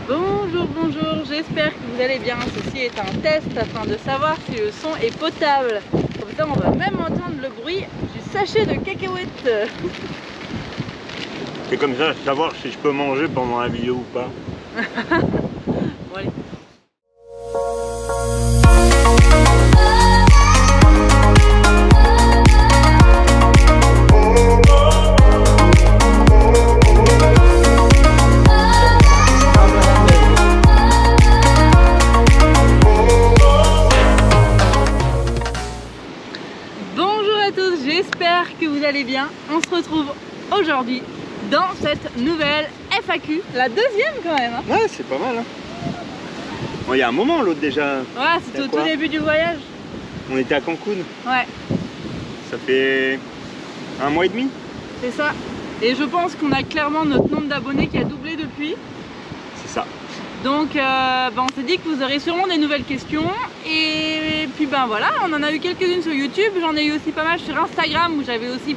Bonjour, bonjour, j'espère que vous allez bien. Ceci est un test afin de savoir si le son est potable. Comme ça, on va même entendre le bruit du sachet de cacahuètes. C'est comme ça, savoir si je peux manger pendant la vidéo ou pas. Bon, allez. J'espère que vous allez bien. On se retrouve aujourd'hui dans cette nouvelle FAQ, la deuxième quand même. Hein. Ouais, c'est pas mal. Hein. Bon, il y a un moment l'autre déjà. Ouais, c'était au tout début du voyage. On était à Cancun. Ouais. Ça fait 1 mois et demi. C'est ça. Et je pense qu'on a clairement notre nombre d'abonnés qui a doublé depuis. C'est ça. Donc on s'est dit que vous aurez sûrement des nouvelles questions et puis ben voilà, on en a eu quelques-unes sur YouTube, j'en ai eu aussi pas mal sur Instagram où j'avais aussi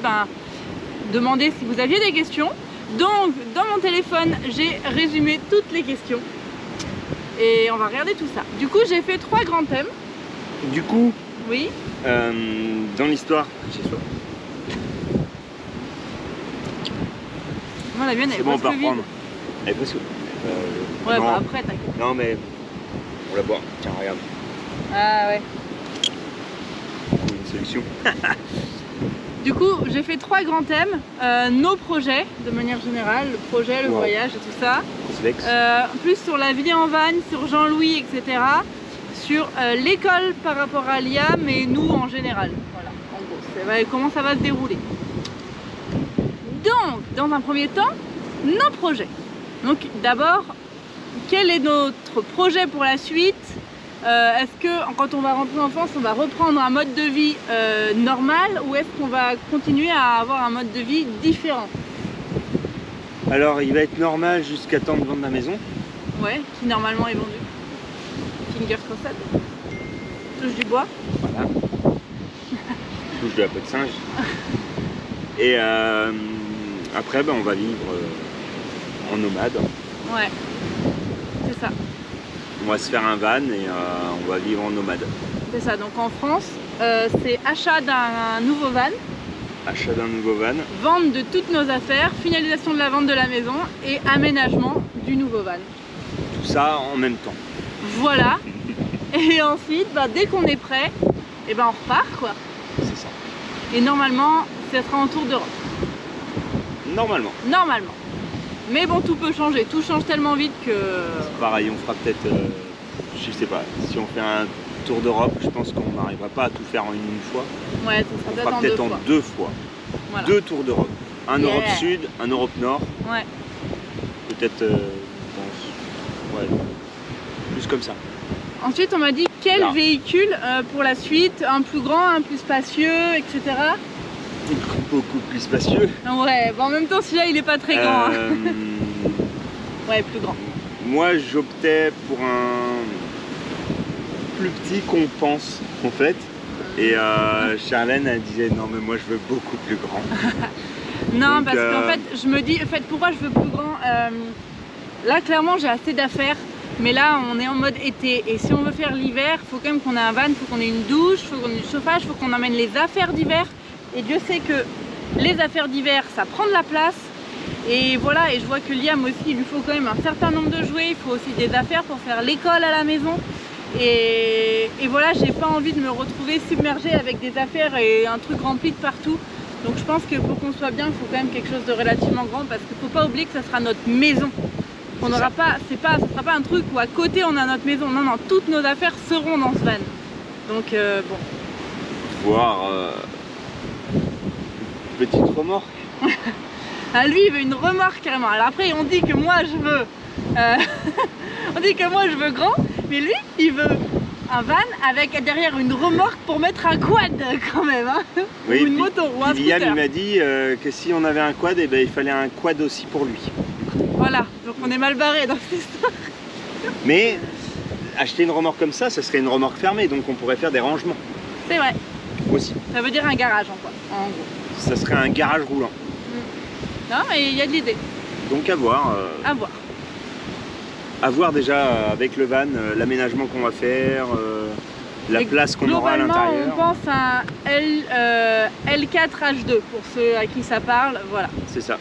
demandé si vous aviez des questions. Donc dans mon téléphone j'ai résumé toutes les questions et on va regarder tout ça. Du coup j'ai fait 3 grands thèmes. Du coup, oui. dans l'histoire, chez soi. Moi la mienne elle est bon, presque vide. Elle est presque. Ouais, bah après t'inquiète. Non mais on la boit. Tiens, regarde. Ah ouais. Une solution. Du coup, j'ai fait 3 grands thèmes. Nos projets, de manière générale, le projet, le voyage et tout ça. Plus sur la vie en van, sur Jean-Louis, etc. Sur l'école par rapport à l'IA, mais nous en général. Voilà, en gros, comment ça va se dérouler. Donc, dans un premier temps, nos projets. Donc d'abord, quel est notre projet pour la suite? Est-ce que quand on va rentrer en France, on va reprendre un mode de vie normal ou est-ce qu'on va continuer à avoir un mode de vie différent? Alors il va être normal jusqu'à temps de vendre la maison. Ouais, qui normalement est vendu. Finger crossed. Touche du bois. Voilà. Touche de la peau de singe. Et après on va vivre en nomade. Ouais, c'est ça. On va se faire un van et on va vivre en nomade. C'est ça, donc en France, c'est achat d'un nouveau van. Achat d'un nouveau van. Vente de toutes nos affaires, finalisation de la vente de la maison et aménagement du nouveau van. Tout ça en même temps. Voilà. Et ensuite, dès qu'on est prêt, et on repart quoi. C'est ça. Et normalement, ça sera en tour d'Europe. Normalement. Normalement. Mais bon, tout peut changer, tout change tellement vite que... C'est pareil, on fera peut-être, je sais pas, si on fait un tour d'Europe, je pense qu'on n'arrivera pas à tout faire en une fois. Ouais, ça sera peut-être en 2 fois. Voilà. 2 tours d'Europe. Un Europe Sud, un Europe Nord. Ouais. Peut-être, ouais, plus comme ça. Ensuite, on m'a dit quel véhicule pour la suite, un plus grand, un plus spacieux, etc. Beaucoup plus spacieux. Ouais, en même temps celui-là il est pas très grand. Hein. Ouais, plus grand. Moi j'optais pour un plus petit qu'on pense en fait. Et Charlène elle disait non mais moi je veux beaucoup plus grand. Non, donc, parce qu'en fait je me dis, pourquoi je veux plus grand, là clairement j'ai assez d'affaires. Mais là on est en mode été et si on veut faire l'hiver, il faut quand même qu'on ait un van, il faut qu'on ait une douche, il faut qu'on ait du chauffage, il faut qu'on emmène les affaires d'hiver. Et Dieu sait que les affaires d'hiver, ça prend de la place. Et voilà, et je vois que Liam aussi, il lui faut quand même un certain nombre de jouets. Il faut aussi des affaires pour faire l'école à la maison. Et voilà, j'ai pas envie de me retrouver submergée avec des affaires et un truc rempli de partout. Donc je pense que pour qu'on soit bien, il faut quand même quelque chose de relativement grand. Parce qu'il faut pas oublier que ça sera notre maison. On n'aura pas, ça sera pas un truc où à côté on a notre maison. Non, non, toutes nos affaires seront dans ce van. Donc bon. Voir... petite remorque. Ah, lui il veut une remorque carrément. Alors après on dit que moi je veux on dit que moi je veux grand, mais lui il veut un van avec derrière une remorque pour mettre un quad quand même hein. Oui, ou une moto ou un scooter. Liam il m'a dit que si on avait un quad, et il fallait un quad aussi pour lui. Voilà, donc on est mal barré dans cette histoire. Mais acheter une remorque comme ça serait une remorque fermée, donc on pourrait faire des rangements. C'est vrai. Aussi. Ça veut dire un garage en gros. Ça serait un garage roulant. Non mais il y a de l'idée. Donc à voir. À voir. à voir déjà avec le van, l'aménagement qu'on va faire, la place qu'on aura à l'intérieur. Globalement, on pense à un L4H2 pour ceux à qui ça parle, voilà. C'est ça.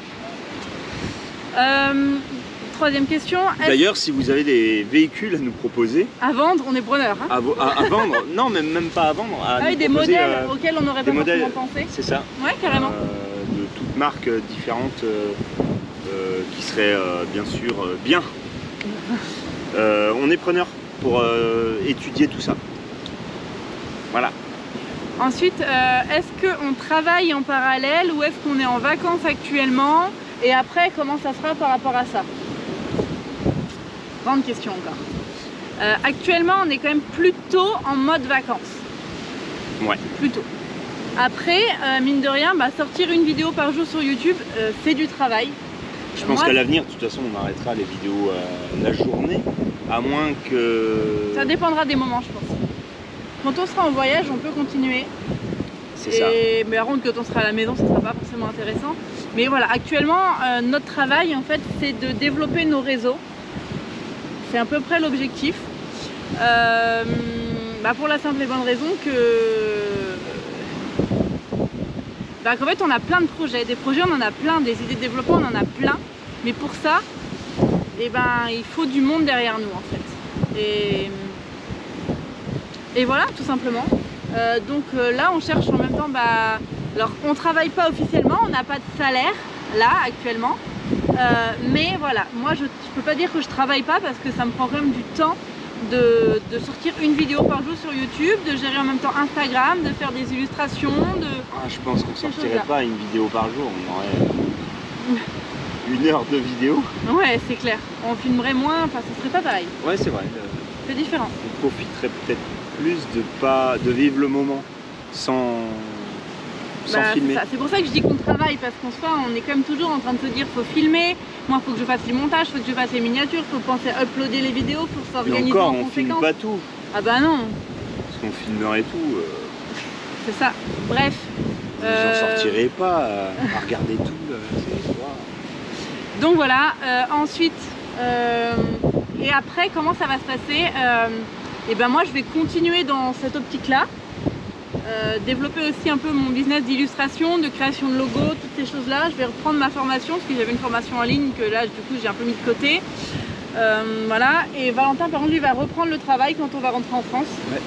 Troisième question. D'ailleurs, si vous avez des véhicules à nous proposer... À vendre, on est preneur. Hein, à vendre, non, mais même pas à vendre. oui, des modèles auxquels on n'aurait pas forcément pensé. C'est ça. Ouais, carrément. De toutes marques différentes qui seraient bien sûr bien. On est preneur pour étudier tout ça. Voilà. Ensuite, est-ce qu'on travaille en parallèle ou est-ce qu'on est en vacances actuellement? Et après, comment ça sera par rapport à ça? Grande question encore. Actuellement, on est quand même plutôt en mode vacances. Ouais. Plutôt. Après, mine de rien, sortir une vidéo par jour sur YouTube, c'est du travail. Je pense qu'à l'avenir, de toute façon, on arrêtera les vidéos la journée, à moins que... Ça dépendra des moments, je pense. Quand on sera en voyage, on peut continuer. C'est ça. Mais par contre, quand on sera à la maison, ça ne sera pas forcément intéressant. Mais voilà, actuellement, notre travail, en fait, c'est de développer nos réseaux. C'est à peu près l'objectif. Pour la simple et bonne raison que... qu'en fait, on a plein de projets. Des projets, on en a plein. Des idées de développement, on en a plein. Mais pour ça, il faut du monde derrière nous, en fait. Et voilà, tout simplement. Donc là, on cherche en même temps... alors, on ne travaille pas officiellement, on n'a pas de salaire, là, actuellement. Mais voilà, moi, je ne peux pas dire que je travaille pas parce que ça me prend quand même du temps de sortir une vidéo par jour sur YouTube, de gérer en même temps Instagram, de faire des illustrations, je pense qu'on ne sortirait pas une vidéo par jour, on aurait 1 heure de vidéo. Ouais, c'est clair. On filmerait moins, enfin, ce serait pas pareil. Ouais, c'est vrai. C'est différent. On profiterait peut-être plus de vivre le moment sans filmer. C'est pour ça que je dis qu'on travaille, parce qu'en soi, on est quand même toujours en train de se dire faut filmer, moi il faut que je fasse les montages, il faut que je fasse les miniatures, il faut penser à uploader les vidéos, il faut s'organiser en conséquence. On filme pas tout. Ah bah non. Parce qu'on filmerait tout. C'est ça. Bref. Vous n'en sortirez pas à regarder tout. Donc voilà. Ensuite, et après, comment ça va se passer? Moi, je vais continuer dans cette optique-là. Développer aussi un peu mon business d'illustration, de création de logos, toutes ces choses-là. Je vais reprendre ma formation parce que j'avais une formation en ligne que là, du coup, j'ai un peu mis de côté. Voilà. Et Valentin, par contre, lui, va reprendre le travail quand on va rentrer en France. Ouais.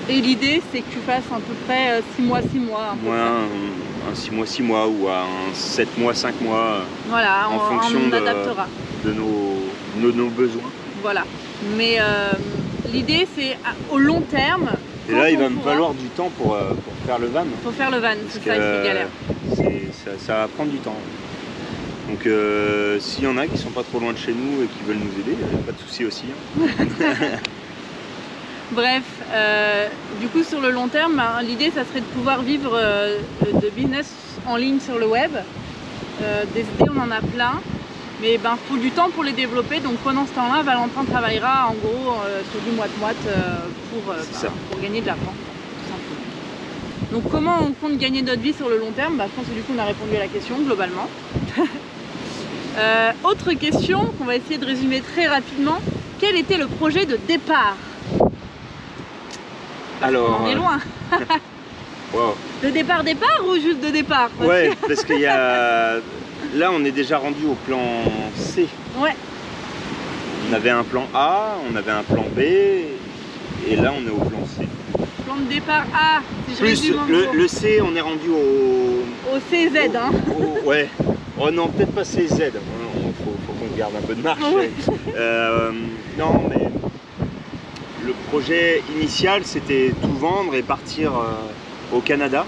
Et l'idée, c'est que tu fasses à peu près 6 mois, 6 mois. Un 6 mois, 6 mois ou un 7 mois, 5 mois. Voilà, en fonction de nos besoins. Voilà. Mais l'idée, c'est au long terme. Et là, il va me falloir du temps pour faire le van. Pour faire le van, c'est ça qui est galère. Ça va prendre du temps. Donc s'il y en a qui sont pas trop loin de chez nous et qui veulent nous aider, pas de souci aussi. Hein. Bref, du coup sur le long terme, l'idée ça serait de pouvoir vivre de business en ligne sur le web. Des idées, on en a plein. Mais il faut du temps pour les développer, donc pendant ce temps-là, Valentin travaillera en gros sur du moite-moite pour gagner de l'argent, tout simplement. Donc comment on compte gagner notre vie sur le long terme? Je pense que du coup on a répondu à la question globalement. Autre question qu'on va essayer de résumer très rapidement, quel était le projet de départ? Alors, on est loin. Wow. De départ ou juste de départ? Ouais, parce qu'il y a... Là, on est déjà rendu au plan C. Ouais. On avait un plan A, on avait un plan B, et là, on est au plan C. Plan de départ A, si je plus le C, on est rendu au CZ, hein. Ouais. Oh non, peut-être pas CZ. Faut qu'on garde un peu de marche. Ouais. Non, mais le projet initial, c'était tout vendre et partir au Canada.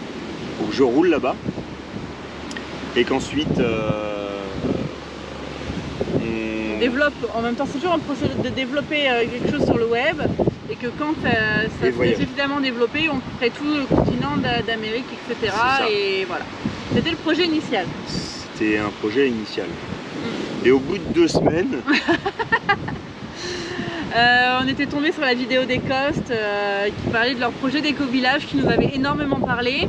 Donc je roule là-bas. Et qu'ensuite on développe, en même temps c'est toujours un processus de développer quelque chose sur le web et que quand ça serait suffisamment développé, on ferait tout le continent d'Amérique, etc. Et voilà. C'était le projet initial. C'était un projet initial. Et au bout de 2 semaines... on était tombé sur la vidéo des Cost qui parlait de leur projet d'éco-village qui nous avait énormément parlé.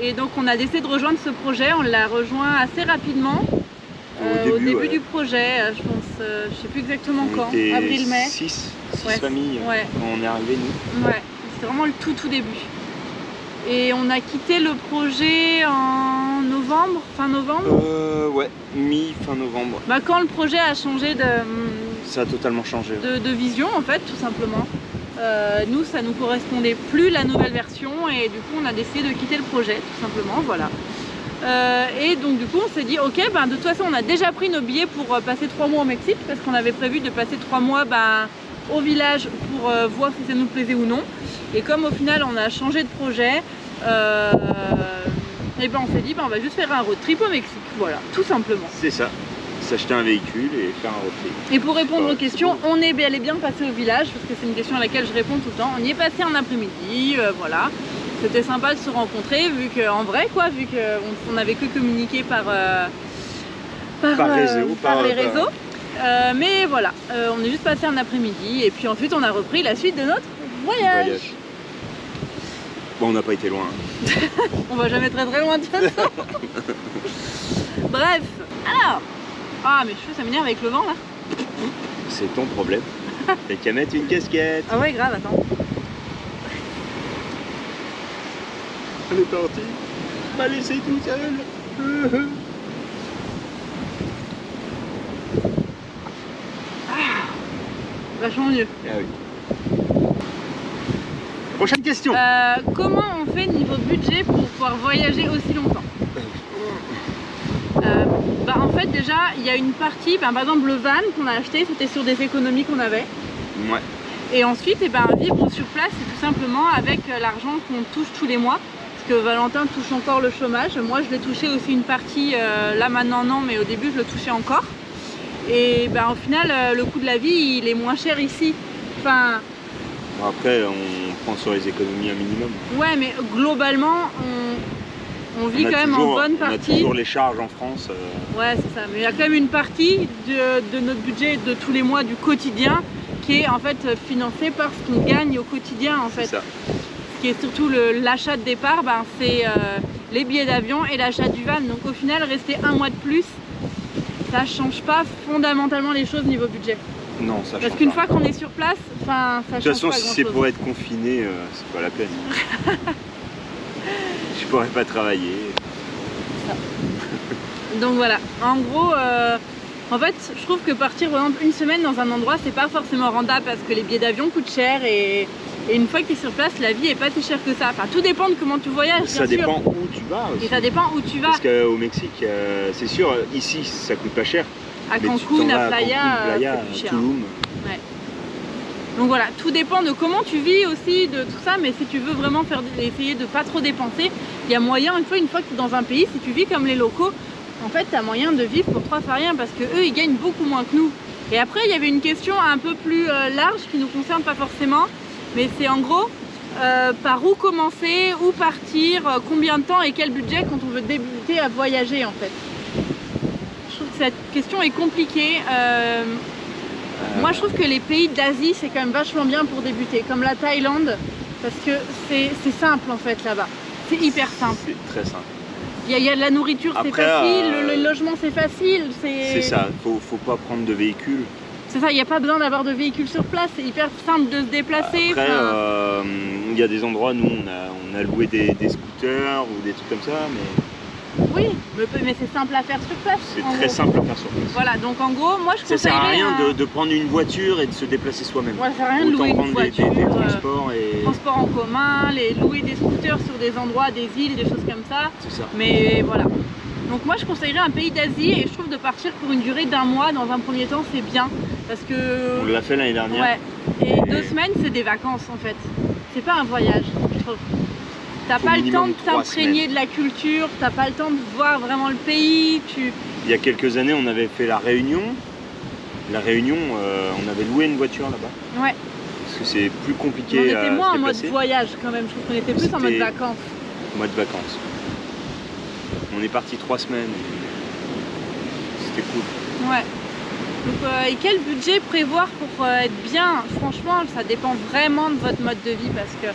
Et donc on a décidé de rejoindre ce projet, on l'a rejoint assez rapidement au début du projet, je pense je sais plus exactement On quand, était avril-mai. 6 Ouais, familles ouais. quand on est arrivé nous. Ouais, c'était vraiment le tout début. Et on a quitté le projet en novembre, fin novembre. Ouais, fin novembre. Bah, quand le projet a changé Ça a totalement changé. de vision en fait, tout simplement. Nous, ça nous correspondait plus la nouvelle version et du coup on a décidé de quitter le projet, tout simplement, voilà. Et donc du coup on s'est dit ok, ben, de toute façon on a déjà pris nos billets pour passer 3 mois au Mexique parce qu'on avait prévu de passer 3 mois au village pour voir si ça nous plaisait ou non. Et comme au final on a changé de projet, et ben on s'est dit on va juste faire un road trip au Mexique, voilà, tout simplement. C'est ça, s'acheter un véhicule et faire un road trip. Et pour répondre aux questions, on est bel et bien passé au village parce que c'est une question à laquelle je réponds tout le temps. On y est passé un après-midi, voilà. C'était sympa de se rencontrer vu qu'en vrai quoi, vu qu'on n'avait que communiqué par les réseaux. Mais voilà, on est juste passé un après-midi et puis ensuite on a repris la suite de notre voyage. Bon, on n'a pas été loin. On va jamais très loin de toute façon. Bref, alors. Ah, mes cheveux ça m'énerve avec le vent là. C'est ton problème. T'as qu'à mettre une casquette. Ah ouais, grave, attends. Elle est partie. M'a laissé tout seul. Vachement mieux. Ah oui. Prochaine question. Comment on fait niveau budget pour pouvoir voyager aussi longtemps? En fait déjà il y a une partie, par exemple le van qu'on a acheté c'était sur des économies qu'on avait. Ouais. Et ensuite vivre sur place c'est tout simplement avec l'argent qu'on touche tous les mois. Parce que Valentin touche encore le chômage. Moi je l'ai touché aussi une partie, là maintenant non, mais au début je le touchais encore. Et au final le coût de la vie il est moins cher ici. Enfin, bon, après on prend sur les économies un minimum. Ouais mais globalement on vit quand même en bonne partie. On a toujours les charges en France. Ouais c'est ça, mais il y a quand même une partie de notre budget de tous les mois du quotidien qui est en fait financée par ce qu'on gagne au quotidien en fait. C'est ça. Ce qui est surtout l'achat de départ, c'est les billets d'avion et l'achat du van. Donc au final rester un mois de plus, ça change pas fondamentalement les choses niveau budget. Non, ça change pas. Parce qu'une fois qu'on est sur place, ça change pas grand-chose. De toute façon, si c'est pour être confiné, c'est pas la peine. Je pourrais pas travailler. Ça. Donc voilà, en gros, en fait, je trouve que partir par exemple une semaine dans un endroit, c'est pas forcément rentable parce que les billets d'avion coûtent cher et une fois que tu es sur place, la vie est pas si chère que ça. Enfin, tout dépend de comment tu voyages. Ça dépend où tu vas aussi. Et ça dépend où tu vas. Parce qu'au Mexique, c'est sûr, ici, ça coûte pas cher. À Cancun, à Playa, à Tulum. Ouais. Donc voilà, tout dépend de comment tu vis aussi, de tout ça, mais si tu veux vraiment essayer de pas trop dépenser, il y a moyen, une fois que tu es dans un pays, si tu vis comme les locaux, en fait tu as moyen de vivre pour 3 fois rien parce que eux ils gagnent beaucoup moins que nous. Et après il y avait une question un peu plus large qui nous concerne pas forcément, mais c'est en gros par où commencer, où partir, combien de temps et quel budget quand on veut débuter à voyager en fait. Je trouve que cette question est compliquée. Moi je trouve que les pays d'Asie c'est quand même vachement bien pour débuter, comme la Thaïlande, parce que c'est simple en fait là-bas, c'est hyper simple. C'est très simple. Il y a de la nourriture, c'est facile, le logement c'est facile. C'est ça, faut pas prendre de véhicule. C'est ça, il n'y a pas besoin d'avoir de véhicule sur place, c'est hyper simple de se déplacer. Après, il y a des endroits, nous on a loué des scooters ou des trucs comme ça, mais... Oui, mais c'est simple à faire sur place. C'est très simple à faire sur place. Voilà, donc en gros, moi je conseillerais... Ça sert à rien de prendre une voiture et de se déplacer soi-même. Ouais, ça sert à rien de louer une voiture, des transports et... transports en commun, louer des scooters sur des endroits, des îles, des choses comme ça. C'est ça. Mais voilà. Donc moi je conseillerais un pays d'Asie et je trouve de partir pour une durée d'1 mois dans un premier temps c'est bien. Parce que... On l'a fait l'année dernière. Ouais. Et 2 semaines c'est des vacances en fait. C'est pas un voyage, je trouve. T'as pas le temps de t'imprégner de la culture, t'as pas le temps de voir vraiment le pays. Il y a quelques années, on avait fait la Réunion. La Réunion, on avait loué une voiture là-bas. Ouais. Parce que c'est plus compliqué à se déplacer. On était moins en mode voyage quand même, je trouve qu'on était plus en mode vacances. Mode vacances. On est parti 3 semaines. C'était cool. Ouais. Donc, et quel budget prévoir pour être bien? Franchement, ça dépend vraiment de votre mode de vie parce que...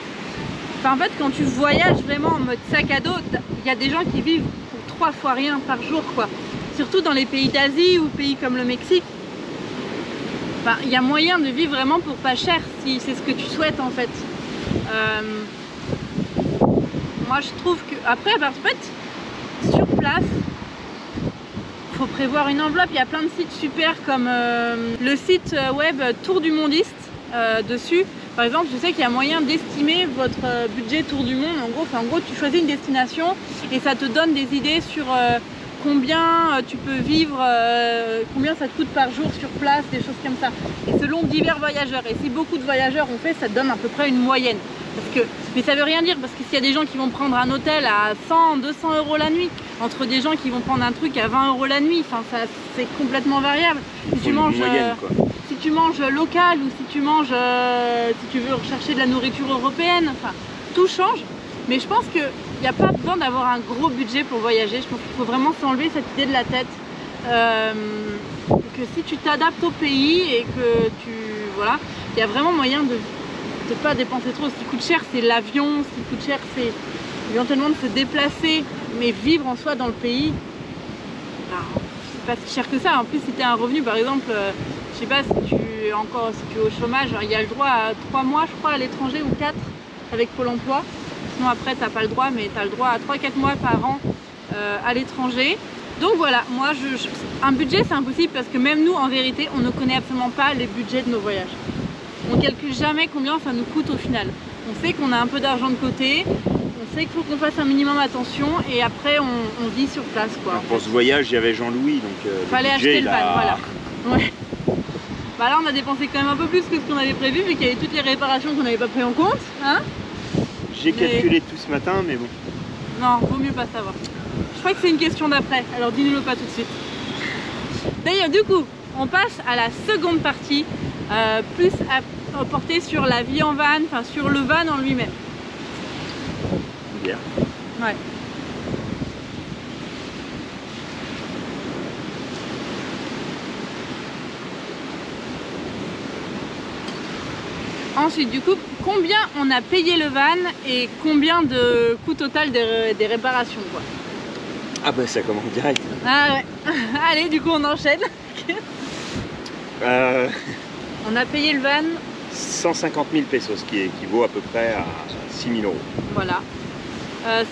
Enfin, en fait, quand tu voyages vraiment en mode sac à dos, il y a des gens qui vivent pour 3 fois rien par jour, quoi. Surtout dans les pays d'Asie ou pays comme le Mexique. Enfin, il y a moyen de vivre vraiment pour pas cher si c'est ce que tu souhaites en fait. Moi je trouve que après en fait sur place faut prévoir une enveloppe. Il y a plein de sites super comme le site web Tour du Mondiste dessus. Par exemple, je sais qu'il y a moyen d'estimer votre budget Tour du Monde. En gros, tu choisis une destination et ça te donne des idées sur combien tu peux vivre, combien ça te coûte par jour sur place, des choses comme ça. Et selon divers voyageurs. Et si beaucoup de voyageurs ont fait, ça te donne à peu près une moyenne. Mais ça veut rien dire, parce que s'il y a des gens qui vont prendre un hôtel à 100, 200 € la nuit, entre des gens qui vont prendre un truc à 20 € la nuit, enfin, c'est complètement variable. Si tu manges, si tu manges local ou si tu manges, si tu veux rechercher de la nourriture européenne, enfin, tout change. Mais je pense qu'il n'y a pas besoin d'avoir un gros budget pour voyager. Je pense qu'il faut vraiment s'enlever cette idée de la tête. Que si tu t'adaptes au pays et que tu... Voilà, il y a vraiment moyen de ne pas dépenser trop. Ce qui coûte cher, c'est l'avion. Ce qui coûte cher, c'est éventuellement de se déplacer. Mais vivre en soi dans le pays, bah, c'est pas si cher que ça. En plus, si tu as un revenu, par exemple, je sais pas, si tu es au chômage, il y a le droit à 3 mois, je crois, à l'étranger ou 4 avec Pôle emploi. Sinon après t'as pas le droit, mais tu as le droit à 3-4 mois par an à l'étranger. Donc voilà, moi un budget c'est impossible parce que même nous en vérité on ne connaît absolument pas les budgets de nos voyages. On calcule jamais combien ça nous coûte au final. On sait qu'on a un peu d'argent de côté, on sait qu'il faut qu'on fasse un minimum attention et après on vit sur place quoi. Pour ce voyage il y avait Jean-Louis donc fallait acheter le van, voilà. Ouais. Bah là on a dépensé quand même un peu plus que ce qu'on avait prévu vu qu'il y avait toutes les réparations qu'on n'avait pas pris en compte. Hein. J'ai calculé tout ce matin, mais bon. Non, vaut mieux pas savoir. Je crois que c'est une question d'après, alors dis-nous-le pas tout de suite. D'ailleurs, du coup, on passe à la seconde partie, plus à porter sur la vie en van, enfin sur le van en lui-même. Bien. Ouais. Ensuite, du coup, combien on a payé le van et combien de coût total des réparations quoi. Ah bah ça commence direct. Ah ouais. Allez, du coup on enchaîne. On a payé le van 150 000 pesos, ce qui équivaut à peu près à 6 000 €. Voilà.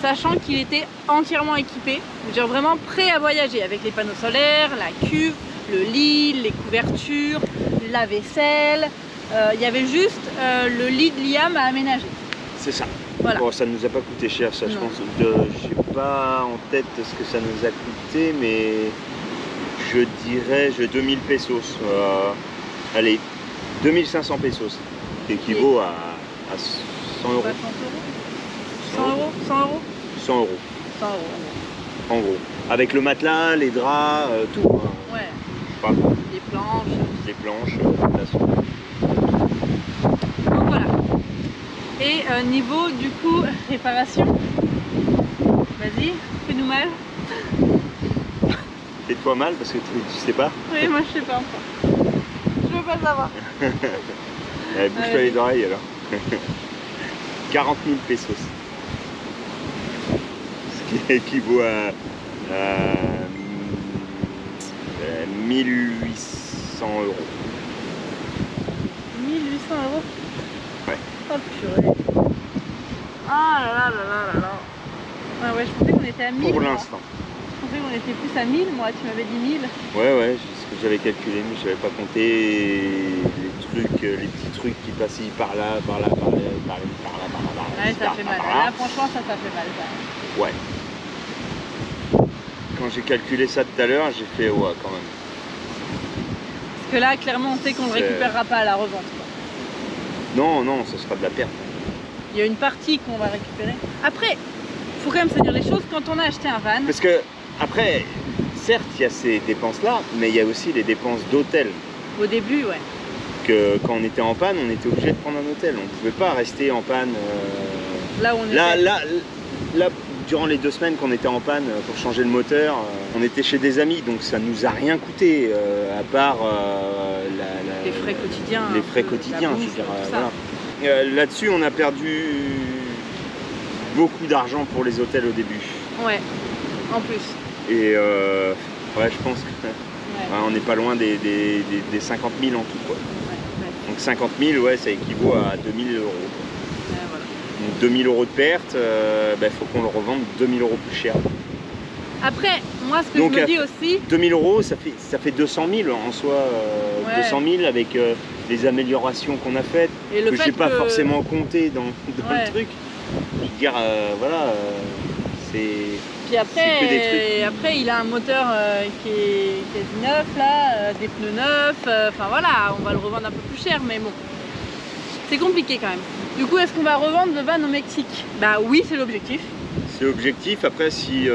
Sachant qu'il était entièrement équipé, je veux dire vraiment prêt à voyager avec les panneaux solaires, la cuve, le lit, les couvertures, la vaisselle. Il y avait juste le lit de Liam à aménager. C'est ça. Voilà. Bon, ça ne nous a pas coûté cher, ça, je pense. Je n'ai pas en tête ce que ça nous a coûté, mais je dirais 2000 pesos. Allez, 2500 pesos. Qui équivaut à 100 €. 100 €. 100 €. 100 €. 100 €. En gros. Avec le matelas, les draps, tout. Ouais. Enfin, les planches. Les planches, de toute façon. Donc voilà. Et niveau du coup réparation, vas-y, fais-nous mal. Fais-toi mal parce que tu sais pas. Oui, moi je sais pas encore. Je veux pas savoir. Bouge-toi les oreilles alors. 40 000 pesos. Ce qui équivaut à 1800 €. 1800 €. Ouais. Oh purée. Ah là là là là là là. Ah ouais, je pensais qu'on était à 1000. Pour l'instant. Je pensais qu'on était plus à 1000, moi, tu m'avais dit 1000. Ouais, c'est ce que j'avais calculé, mais je n'avais pas compté les petits trucs qui passent par là, par là, par là, par là, par là, par là. Ouais, ça fait mal. Là, franchement, ça fait mal. Ça. Ouais. Quand j'ai calculé ça tout à l'heure, j'ai fait ouais, quand même. Parce que là, clairement, on sait qu'on ne récupérera pas à la revente. Quoi. Non, ce sera de la perte. Il y a une partie qu'on va récupérer. Après, il faut quand même se dire les choses. Quand on a acheté un van... Parce que, après, certes, il y a ces dépenses-là, mais il y a aussi les dépenses d'hôtel. Au début, ouais. Que quand on était en panne, on était obligé de prendre un hôtel. On ne pouvait pas rester en panne. Là où on était. Là, durant les 2 semaines qu'on était en panne pour changer le moteur, on était chez des amis, donc ça nous a rien coûté, à part les frais quotidiens. Les frais quotidiens, je veux dire. Voilà. Là-dessus, on a perdu beaucoup d'argent pour les hôtels au début. Ouais, en plus. Et ouais, je pense que... Hein, on n'est pas loin des 50 000 en tout, quoi. Ouais. Donc 50 000, ouais, ça équivaut à 2 000 euros. Voilà. Donc 2 000 euros de perte, faut qu'on le revende 2 000 euros plus cher. Après, moi, ce que je me dis aussi... 2 000 euros, ça fait 200 000 en soi. 200 000 avec les améliorations qu'on a faites, que je n'ai pas forcément compté dans le truc. Je veux dire, voilà, c'est... Puis après, il a un moteur qui est quasi neuf, là, des pneus neufs, enfin voilà, on va le revendre un peu plus cher, mais bon, c'est compliqué quand même. Du coup, est-ce qu'on va revendre le van au Mexique? Bah oui, c'est l'objectif. C'est l'objectif. Après, si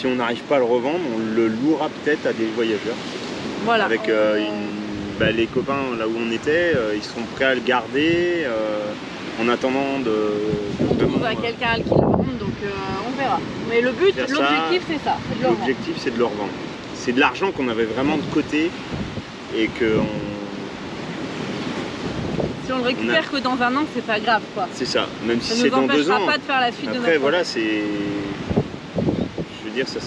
on n'arrive pas à le revendre, on le louera peut-être à des voyageurs. Voilà. Avec les copains là où on était, ils sont prêts à le garder en attendant on trouve à quelqu'un qui le vende, donc on verra. Mais le but, l'objectif c'est ça, c'est de le revendre. L'objectif c'est de le revendre. C'est de l'argent qu'on avait vraiment de côté et que si on le récupère que dans un an, c'est pas grave, quoi. C'est ça, même si c'est dans 2 ans. Ça nous empêchera pas de faire la suite de notre projet. Voilà, c'est... Je veux dire, ça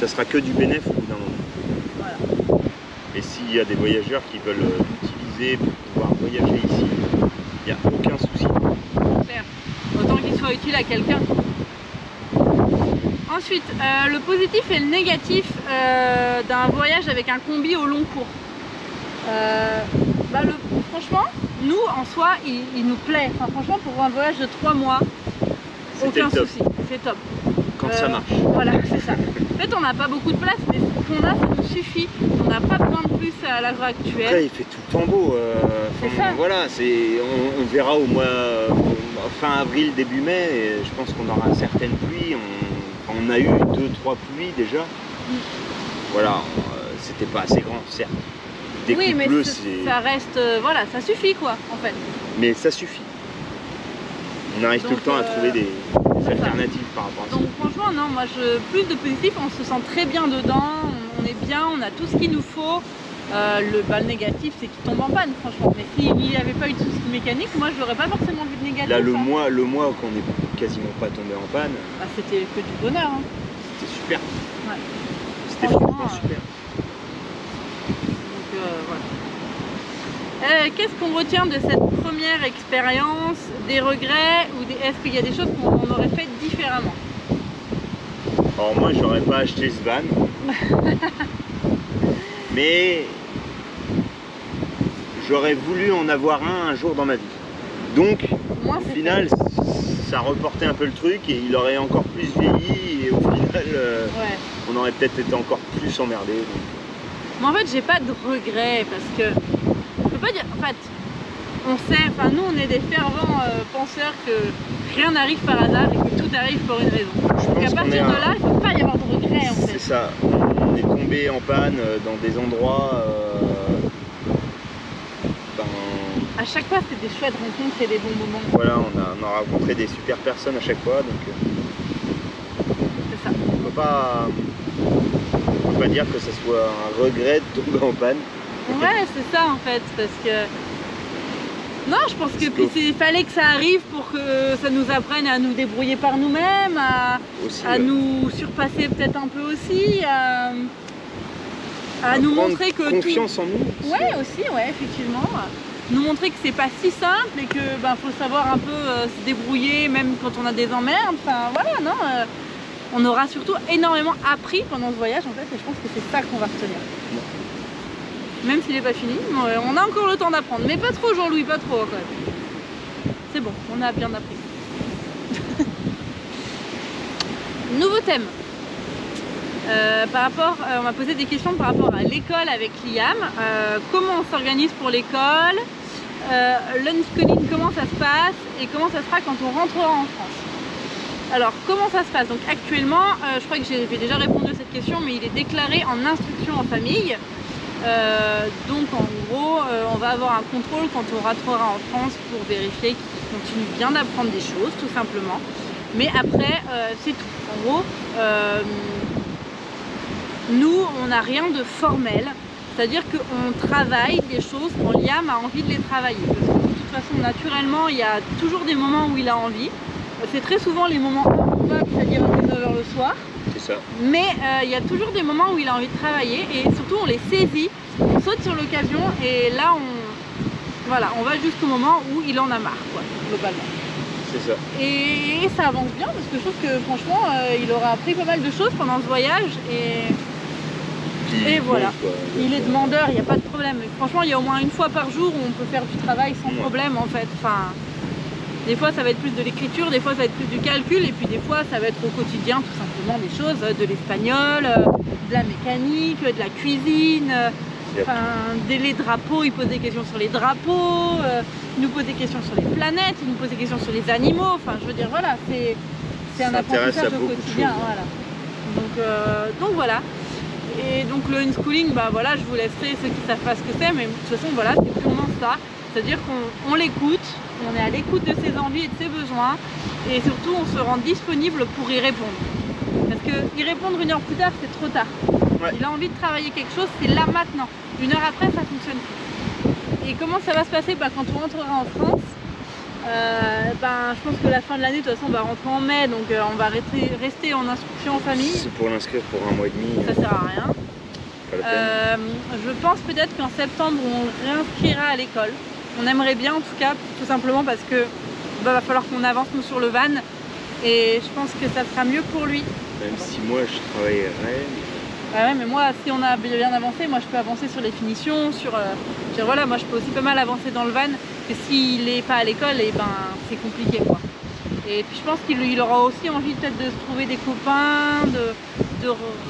sera que du bénéfice au bout d'un moment. Voilà. Et s'il y a des voyageurs qui veulent l'utiliser pour pouvoir voyager ici, il n'y a aucun souci. Claire. Autant qu'il soit utile à quelqu'un. Ensuite, le positif et le négatif d'un voyage avec un combi au long cours. Franchement, nous en soi, il nous plaît. Enfin, franchement, pour un voyage de 3 mois, aucun souci. C'est top. Quand ça marche. Voilà, c'est ça. En fait, on n'a pas beaucoup de place, mais ce qu'on a, ça nous suffit. On n'a pas besoin de plus à l'heure actuelle. Après, il fait tout le temps beau. Voilà, on verra au mois fin avril, début mai. Et je pense qu'on aura certaines pluies. On a eu 2-3 pluies déjà. Voilà, c'était pas assez grand, certes. Dès oui, mais pleut, ça reste, voilà, ça suffit quoi, en fait. Mais ça suffit. On arrive tout le temps à trouver des alternatives par rapport à ça. Donc franchement, non, moi, plus de positif, on se sent très bien dedans, on est bien, on a tout ce qu'il nous faut. Le négatif, c'est qu'il tombe en panne, franchement. Mais s'il n'y avait pas eu de soucis mécaniques, moi, je n'aurais pas forcément vu de négatif. Là, le mois où on n'est quasiment pas tombé en panne, c'était que du bonheur. Hein. C'était super. Ouais. C'était franchement super. Voilà. Qu'est-ce qu'on retient de cette première expérience? Des regrets ou est-ce qu'il y a des choses qu'on aurait fait différemment? Alors moi, j'aurais pas acheté ce van, mais j'aurais voulu en avoir un jour dans ma vie. Donc, au final, ça reportait un peu le truc et il aurait encore plus vieilli et au final, on aurait peut-être été encore plus emmerdé. Mais en fait, j'ai pas de regrets parce que je peux pas dire. En fait, on sait, enfin, nous, on est des fervents penseurs que rien n'arrive par hasard et que tout arrive pour une raison. Donc à partir de là, il ne peut pas y avoir de regrets en fait. C'est ça. On est tombé en panne dans des endroits. À chaque fois, c'était des chouettes rencontres et des bons moments. Voilà, on a rencontré des super personnes à chaque fois, donc. C'est ça. On peut pas dire que ce soit un regret de tomber en panne. Ouais, c'est ça en fait, parce que. Non, je pense qu'il fallait que ça arrive pour que ça nous apprenne à nous débrouiller par nous-mêmes, à nous surpasser peut-être un peu aussi, à nous montrer que confiance en nous. Ouais, aussi, ouais, effectivement. Nous montrer que c'est pas si simple et que faut savoir un peu se débrouiller même quand on a des emmerdes. Enfin voilà, non. On aura surtout énormément appris pendant ce voyage en fait, et je pense que c'est ça qu'on va retenir. Même s'il n'est pas fini, on a encore le temps d'apprendre. Mais pas trop Jean-Louis, pas trop quand même. C'est bon, on a bien appris. Nouveau thème. On m'a posé des questions par rapport à l'école avec Liam. Comment on s'organise pour l'école, l'unschooling, comment ça se passe et comment ça sera quand on rentrera en France. Alors, comment ça se passe? Donc actuellement, je crois que j'ai déjà répondu à cette question, mais il est déclaré en instruction en famille. Donc en gros, on va avoir un contrôle quand on rentrera en France pour vérifier qu'il continue bien d'apprendre des choses, tout simplement. Mais après, c'est tout. En gros, nous, on n'a rien de formel. C'est-à-dire qu'on travaille des choses quand Liam a envie de les travailler. Parce que de toute façon, naturellement, il y a toujours des moments où il a envie. C'est très souvent les moments improbables, c'est-à-dire à 19h le soir. C'est ça. Mais il y a toujours des moments où il a envie de travailler et surtout on les saisit, on saute sur l'occasion et là on va jusqu'au moment où il en a marre, quoi, globalement. C'est ça. Et ça avance bien parce que je trouve que franchement il aura appris pas mal de choses pendant ce voyage et voilà. Il est demandeur, il n'y a pas de problème. Franchement, il y a au moins une fois par jour où on peut faire du travail sans problème en fait. Enfin, des fois ça va être plus de l'écriture, des fois ça va être plus du calcul et puis des fois ça va être au quotidien tout simplement des choses, de l'espagnol, de la mécanique, de la cuisine, les drapeaux, il pose des questions sur les drapeaux, il nous pose des questions sur les planètes, il nous pose des questions sur les animaux, enfin je veux dire voilà, c'est un apprentissage au quotidien, voilà. Donc voilà. Et donc le unschooling, bah voilà, je vous laisserai ceux qui savent pas ce que c'est, mais de toute façon voilà, c'est purement ça. C'est-à-dire qu'on l'écoute, on est à l'écoute de ses envies et de ses besoins, et surtout on se rend disponible pour y répondre. Parce que y répondre une heure plus tard, c'est trop tard. Ouais. Il a envie de travailler quelque chose, c'est là maintenant. Une heure après, ça fonctionne plus. Et comment ça va se passer quand on rentrera en France? Je pense que la fin de l'année, de toute façon, on va rentrer en mai, donc on va rester en instruction en famille. C'est pour l'inscrire pour 1 mois et demi. Ça sert à rien. Je pense peut-être qu'en septembre, on réinscrira à l'école. On aimerait bien, en tout cas, tout simplement parce que va falloir qu'on avance nous sur le van. Et je pense que ça sera mieux pour lui. Même si moi, je travaillerai. Ah ouais, mais moi, si on a bien avancé, moi je peux avancer sur les finitions, voilà, moi je peux aussi pas mal avancer dans le van. Et s'il n'est pas à l'école, et c'est compliqué quoi. Et puis je pense qu'il aura aussi envie peut-être de se trouver des copains, de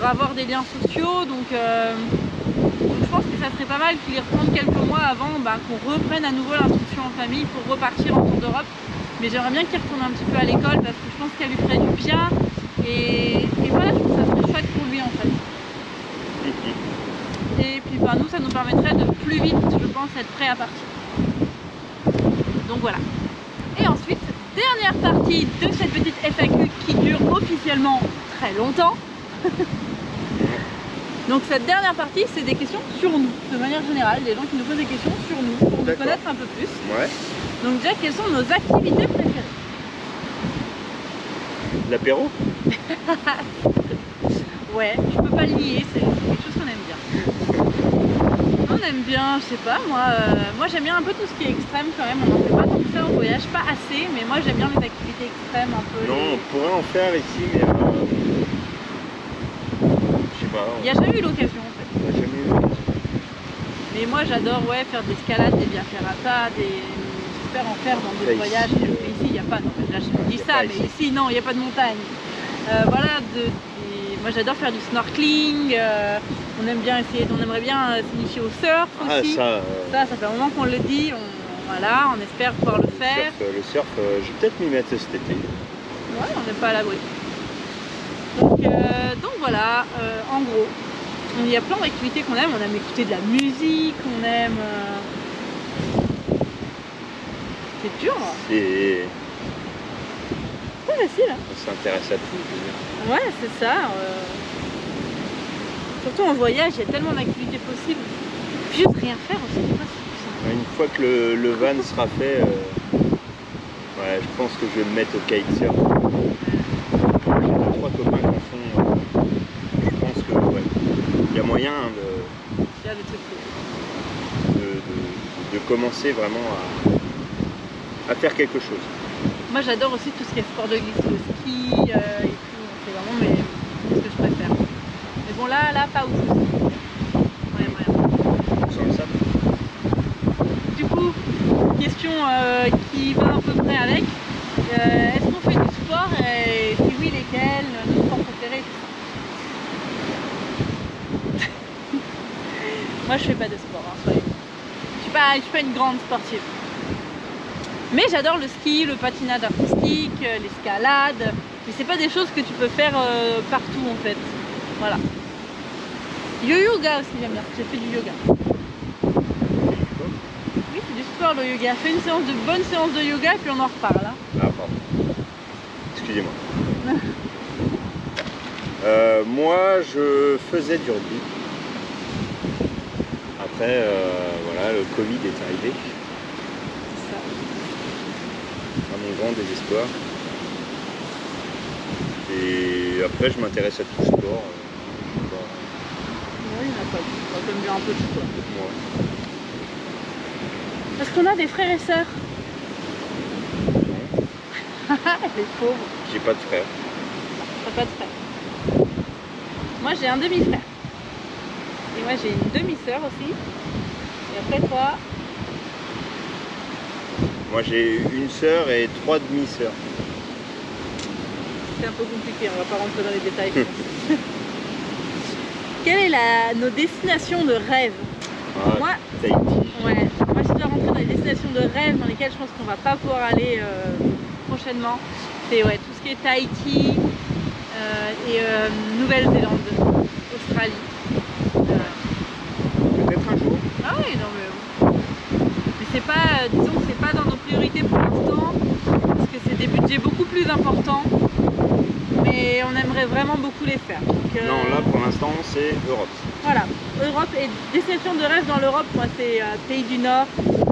avoir des liens sociaux. Donc je pense que ça serait pas mal qu'il y retourne quelques mois avant qu'on reprenne à nouveau l'instruction en famille pour repartir en tour d'Europe. Mais j'aimerais bien qu'il retourne un petit peu à l'école parce que je pense qu'elle lui ferait du bien. Et voilà, je trouve que ça serait chouette pour lui en fait. Et puis nous, ça nous permettrait de plus vite, je pense, être prêt à partir. Donc voilà. Et ensuite, dernière partie de cette petite FAQ qui dure officiellement très longtemps. Donc cette dernière partie, c'est des questions sur nous, de manière générale, des gens qui nous posent des questions sur nous, pour nous connaître un peu plus. Ouais. Donc déjà, quelles sont nos activités préférées? L'apéro. Ouais, je peux pas le nier, c'est quelque chose qu'on aime bien. On aime bien, je sais pas, moi j'aime bien un peu tout ce qui est extrême quand même, on en fait pas tant que ça en voyage, pas assez, mais moi j'aime bien les activités extrêmes un peu. Non, on pourrait en faire ici, mais je sais pas. Il n'y a jamais eu l'occasion en fait. Il n'y a jamais eu l'occasion. Mais moi j'adore faire de l'escalade, des via ferrata, j'espère en faire dans d'autres voyages. Ici il n'y a pas, non, là je dis ça, mais ici non, il n'y a pas de montagne. Voilà, moi j'adore faire du snorkeling, on aimerait bien s'initier au surf aussi. Ça fait un moment qu'on le dit, on espère pouvoir le faire. Le surf, je vais peut-être m'y mettre cet été. Ouais, on n'est pas à l'abri. Donc voilà, en gros, il y a plein d'activités qu'on aime. On aime écouter de la musique, on aime... C'est dur. C'est pas facile. On s'intéresse à tout. Ouais, c'est ça. Surtout en voyage, il y a tellement d'activités possibles. Juste rien faire aussi, des fois, c'est plus simple. Une fois que le van sera fait, je pense que je vais me mettre au kitesurf. J'ai 2-3 copains qui en font. Je pense que il y a moyen de commencer vraiment à faire quelque chose. Moi j'adore aussi tout ce qui est sport de glisse, le ski et tout, c'est vraiment ce que je préfère. Mais bon là pas ouf aussi. Sans le sable. Du coup, question qui va à peu près avec, est-ce qu'on fait du sport et si oui lesquels, nos sports préférés? Moi je fais pas de sport, soyez. Je suis pas une grande sportive. Mais j'adore le ski, le patinage artistique, l'escalade. Mais c'est pas des choses que tu peux faire partout en fait. Voilà. Yoga aussi j'aime bien, j'ai fait du yoga. Oui, c'est du sport le yoga. Fais une bonne séance de yoga et puis on en reparle. Hein. Ah pardon. Excusez-moi. Moi je faisais du rugby. Après voilà, le Covid est arrivé. À mon grand désespoir. Et après, je m'intéresse à tout sport. Oui, il n'y en a pas. On va comme bien un peu de tout. Ouais. Est-ce qu'on a des frères et sœurs? Les pauvres. J'ai pas de frère. T'as pas de frère. Moi j'ai un demi-frère. Et moi j'ai une demi-sœur aussi. Et après toi? Moi j'ai une sœur et 3 demi-sœurs. C'est un peu compliqué, on va pas rentrer dans les détails. Je pense. Quelle est nos destinations de rêve? Ah, Moi, Tahiti. ouais, moi je dois rentrer dans les destinations de rêve dans lesquelles je pense qu'on va pas pouvoir aller prochainement. C'est ouais, tout ce qui est Tahiti et Nouvelle-Zélande, Australie. Peut-être un jour. Ah oui, non mais c'est pas, disons que c'est pas dans nos priorités pour l'instant, parce que c'est des budgets beaucoup plus importants, mais on aimerait vraiment beaucoup les faire. Donc, Non, là pour l'instant c'est Europe. Voilà, Europe et destination de rêve dans l'Europe, moi c'est pays du Nord,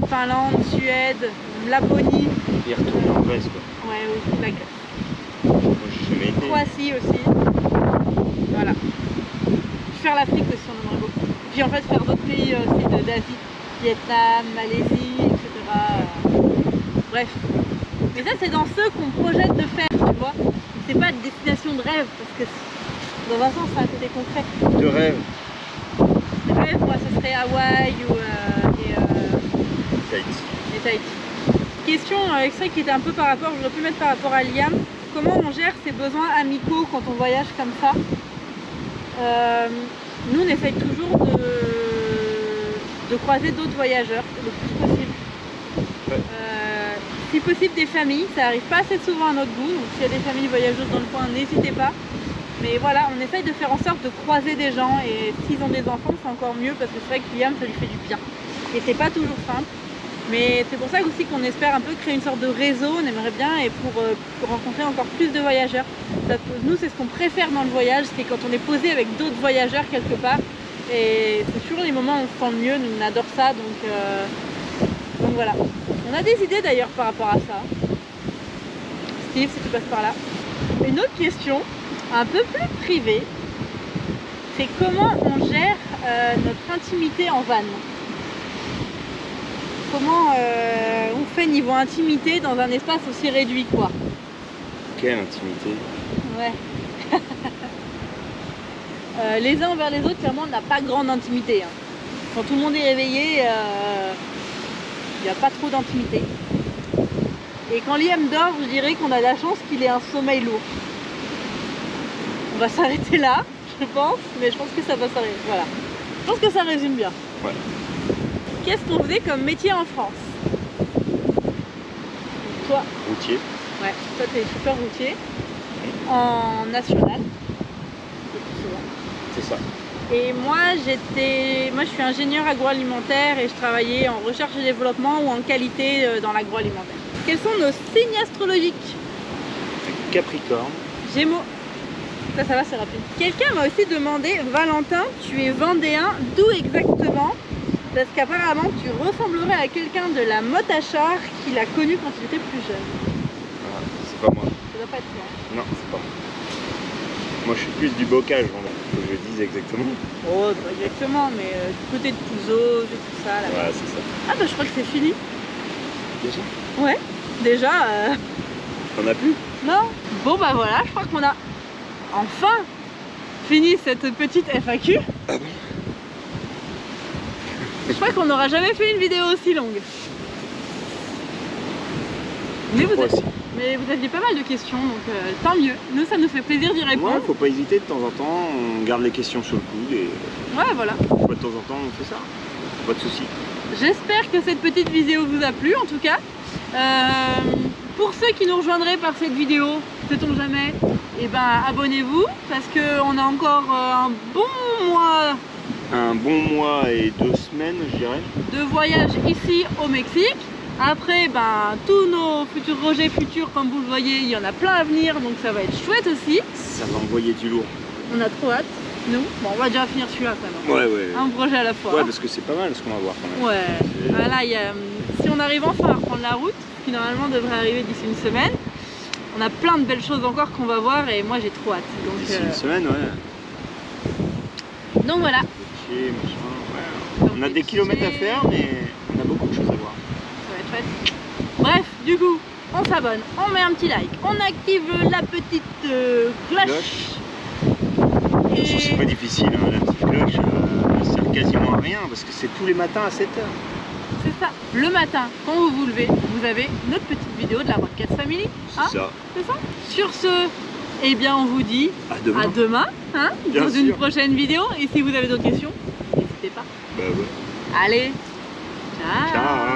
Finlande, Suède, Laponie. Y retourner en Grèce quoi. Ouais, aussi la Grèce. Moi j'ai jamais été. Croatie aussi. Voilà. Faire l'Afrique aussi, on aimerait beaucoup. Puis en fait faire d'autres pays aussi d'Asie, Vietnam, Malaisie, etc. Bref. Mais ça c'est dans ceux qu'on projette de faire, tu vois. C'est pas de destination de rêve, parce que dans un sens ça a été concret. De rêve. De rêve, moi ce serait Hawaï ou Tahiti. et Tahiti. Question extrait qui était un peu par rapport, j'aurais pu mettre par rapport à Liam. Comment on gère ses besoins amicaux quand on voyage comme ça? Nous on essaye toujours de croiser d'autres voyageurs le plus possible. Ouais. Si possible des familles, ça arrive pas assez souvent à notre goût, donc s'il y a des familles voyageuses dans le coin, n'hésitez pas. Mais voilà, on essaye de faire en sorte de croiser des gens, et s'ils ont des enfants c'est encore mieux, parce que c'est vrai que Liam ça lui fait du bien. Et c'est pas toujours simple. Mais c'est pour ça aussi qu'on espère un peu créer une sorte de réseau, on aimerait bien, et pour rencontrer encore plus de voyageurs. Nous c'est ce qu'on préfère dans le voyage, c'est quand on est posé avec d'autres voyageurs quelque part. Et c'est toujours les moments où on se sent le mieux, nous on adore ça, donc voilà. On a des idées d'ailleurs par rapport à ça. Steve, si tu passes par là. Une autre question, un peu plus privée, c'est comment on gère notre intimité en van. Comment on fait niveau intimité dans un espace aussi réduit quoi. Quelle intimité. Ouais. Les uns envers les autres, clairement, on n'a pas grande intimité. Hein. Quand tout le monde est réveillé, il n'y a pas trop d'intimité. Et quand Liam dort, je dirais qu'on a la chance qu'il ait un sommeil lourd. On va s'arrêter là, je pense, mais je pense que ça va s'arrêter. Voilà. Je pense que ça résume bien. Ouais. Qu'est-ce qu'on faisait comme métier en France? Toi? Routier. Ouais, toi t'es chauffeur routier en national. C'est ça. Et moi je suis ingénieur agroalimentaire et je travaillais en recherche et développement ou en qualité dans l'agroalimentaire. Quels sont nos signes astrologiques? Capricorne. Gémeaux. Ça va, c'est rapide. Quelqu'un m'a aussi demandé, Valentin, tu es vendéen, d'où exactement? Parce qu'apparemment tu ressemblerais à quelqu'un de la Motachar qu'il a connu quand il était plus jeune. Ah, c'est pas moi. Ça doit pas être toi. Non, c'est pas moi. Moi je suis plus du bocage, faut que je dise exactement. Oh, pas exactement, mais du côté de Pouzo, de tout ça. Là. Ouais, c'est ça. Ah bah je crois que c'est fini. Déjà? Ouais, déjà. T'en as plus? Non. Bon bah voilà, je crois qu'on a enfin fini cette petite FAQ. Ah bon? Je crois qu'on n'aura jamais fait une vidéo aussi longue. Mais vous aviez pas mal de questions, donc tant mieux. Nous, ça nous fait plaisir d'y répondre. Ouais, faut pas hésiter de temps en temps, on garde les questions sur le coude et ouais, voilà. de temps en temps on fait ça. Pas de soucis. J'espère que cette petite vidéo vous a plu en tout cas. Pour ceux qui nous rejoindraient par cette vidéo, sait-on jamais, et ben abonnez-vous parce qu'on a encore un bon mois. Un bon mois et 2 semaines, je dirais. De voyage ici au Mexique. Après, ben, tous nos futurs projets futurs, comme vous le voyez, il y en a plein à venir, donc ça va être chouette aussi. Ça va envoyer du lourd. On a trop hâte, nous. Bon, on va déjà finir celui-là quand même. Ouais. Un projet à la fois. Ouais, parce que c'est pas mal ce qu'on va voir quand même. Ouais. Voilà, si on arrive enfin à reprendre la route, ce qui normalement devrait arriver d'ici une semaine, on On a plein de belles choses encore qu'on va voir et moi j'ai trop hâte. D'ici une semaine, ouais. Donc voilà. Ouais. On a des kilomètres à faire, mais on a beaucoup de choses à voir. Ça va être chouette. Bref, du coup, on s'abonne, on met un petit like, on active la petite cloche. Et... C'est pas difficile, hein, la petite cloche, ça sert quasiment à rien parce que c'est tous les matins à 7 h. C'est ça. Le matin, quand vous vous levez, vous avez notre petite vidéo de la Broadcast Family. Hein, c'est ça. C'est ça. Sur ce, eh bien on vous dit à demain hein, dans sûr. une prochaine vidéo. Et si vous avez d'autres questions, n'hésitez pas. Bah ouais. Allez, ciao. Ciao.